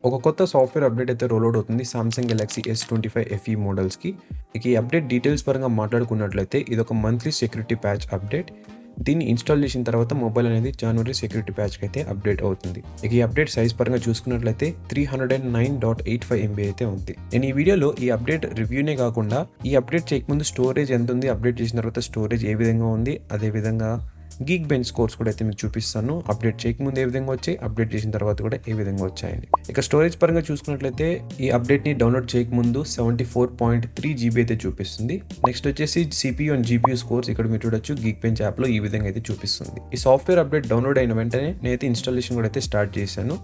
ఒక కొత్త software update అయితే రోల్ అవుతుంది సామ్సంగ్ గెలాక్సీ S25 FE మోడల్స్‌కి. ఇక ఈ అప్డేట్ డీటెయిల్స్ పరంగా మాట్లాడుకున్నట్లయితే ఇదొక మంత్లీ సెక్యూరిటీ ప్యాచ్ అప్డేట్. దీన్ని ఇన్‌స్టాల్ చేసిన తర్వాత మొబైల్ అనేది జనవరి సెక్యూరిటీ ప్యాచ్‌కి అయితే అప్డేట్ అవుతుంది. ఇక ఈ అప్డేట్ సైజ్ పరంగా చూసుకున్నట్లయితే 309.85 MB అయితే ఉంది. నేను ఈ వీడియోలో ఈ అప్డేట్ రివ్యూనే కాకుండా ఈ అప్డేట్ చేయకముందు స్టోరేజ్ ఎంత ఉంది, అప్డేట్ చేసిన తర్వాత స్టోరేజ్ ఏ విధంగా ఉంది, అదే విధంగా గీక్ బెంచ్ స్కోర్స్ కూడా అయితే మీకు చూపిస్తాను. అప్డేట్ చేయకముందు ఏ విధంగా వచ్చాయి, అప్డేట్ చేసిన తర్వాత కూడా ఏ విధంగా వచ్చాయని. ఇక స్టోరేజ్ పరంగా చూసుకున్నట్లయితే ఈ అప్డేట్‌ని డౌన్లోడ్ చేయకముందు 74.3 GB అయితే చూపిస్తుంది. నెక్స్ట్ వచ్చేసి CPU అండ్ GPU స్కోర్స్ ఇక్కడ మీరు చూడొచ్చు గీక్ బెంచ్ యాప్‌లో ఈ విధంగా అయితే చూపిస్తుంది. ఈ సాఫ్ట్‌వేర్ అప్డేట్ డౌన్లోడ్ అయిన వెంటనే నేనైతే ఇన్‌స్టాలేషన్ కూడా అయితే స్టార్ట్ చేశాను.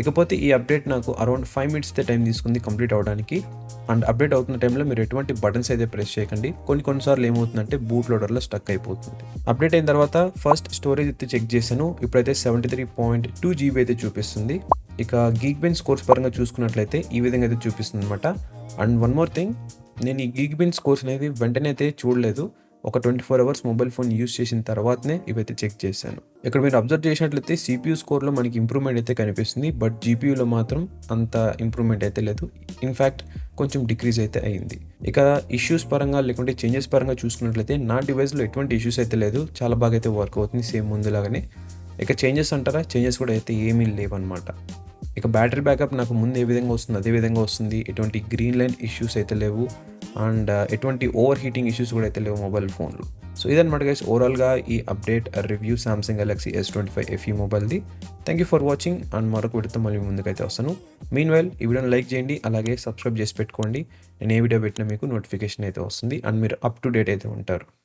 ఇకపోతే ఈ అప్డేట్ నాకు అరౌండ్ 5 మినిట్స్ అయితే టైం తీసుకుంది కంప్లీట్ అవ్వడానికి. అండ్ అప్డేట్ అవుతున్న టైంలో మీరు ఎటువంటి బటన్స్ అయితే ప్రెస్ చేయకండి. కొన్నిసార్లు ఏమవుతుందంటే బూట్ లోడర్‌లో స్టక్ అయిపోతుంది. అప్డేట్ అయిన తర్వాత ఫస్ట్ స్టోరేజ్ అయితే చెక్ చేశాను. ఇప్పుడైతే 73.2 GB అయితే చూపిస్తుంది. ఇక గీక్ బెంచ్ స్కోర్స్ పరంగా చూసుకున్నట్లయితే ఈ విధంగా అయితే చూపిస్తుందన్నమాట. అండ్ వన్ మోర్ థింగ్, నేను ఈ గీక్ బెంచ్ స్కోర్స్ అనేది వెంటనే అయితే చూడలేదు. ఒక 24 అవర్స్ మొబైల్ ఫోన్ యూజ్ చేసిన తర్వాతనే ఇవైతే చెక్ చేశాను. ఇక్కడ మీరు అబ్జర్వ్ చేసినట్లయితే CPU స్కోర్లో మనకి ఇంప్రూవ్మెంట్ అయితే కనిపిస్తుంది. బట్ GPUలో మాత్రం అంత ఇంప్రూవ్మెంట్ అయితే లేదు. ఇన్ఫ్యాక్ట్ కొంచెం డిక్రీజ్ అయితే అయింది. ఇక ఇష్యూస్ పరంగా లేకుంటే చేంజెస్ పరంగా చూసుకున్నట్లయితే నా డివైస్లో ఎటువంటి ఇష్యూస్ అయితే లేదు. చాలా బాగా అయితే వర్క్ అవుతుంది సేమ్ ముందులాగానే. ఇక చేంజెస్ అంటారా, చేంజెస్ కూడా అయితే ఏమీ లేవన్నమాట. ఇక బ్యాటరీ బ్యాకప్ నాకు ముందు ఏ విధంగా వస్తుంది అదే విధంగా వస్తుంది. ఎటువంటి గ్రీన్ లైన్ ఇష్యూస్ అయితే లేవు. అండ్ ఎటువంటి ఓవర్ హీటింగ్ ఇష్యూస్ కూడా అయితే లేవు మొబైల్ ఫోన్లో. సో ఇదన్నమాట గైస్ ఓవరాల్గా ఈ update review Samsung Galaxy S25 FE మొబైల్ది. Thank you for watching. And మరొక వీడియోతో మళ్ళీ ముందుకైతే వస్తాను. మీన్వైల్ ఈ వీడియోని లైక్ చేయండి, అలాగే సబ్స్క్రైబ్ చేసి పెట్టుకోండి. నేను ఏ వీడియో పెట్టినా మీకు నోటిఫికేషన్ అయితే వస్తుంది అండ్ మీరు అప్ టు డేట్ అయితే ఉంటారు.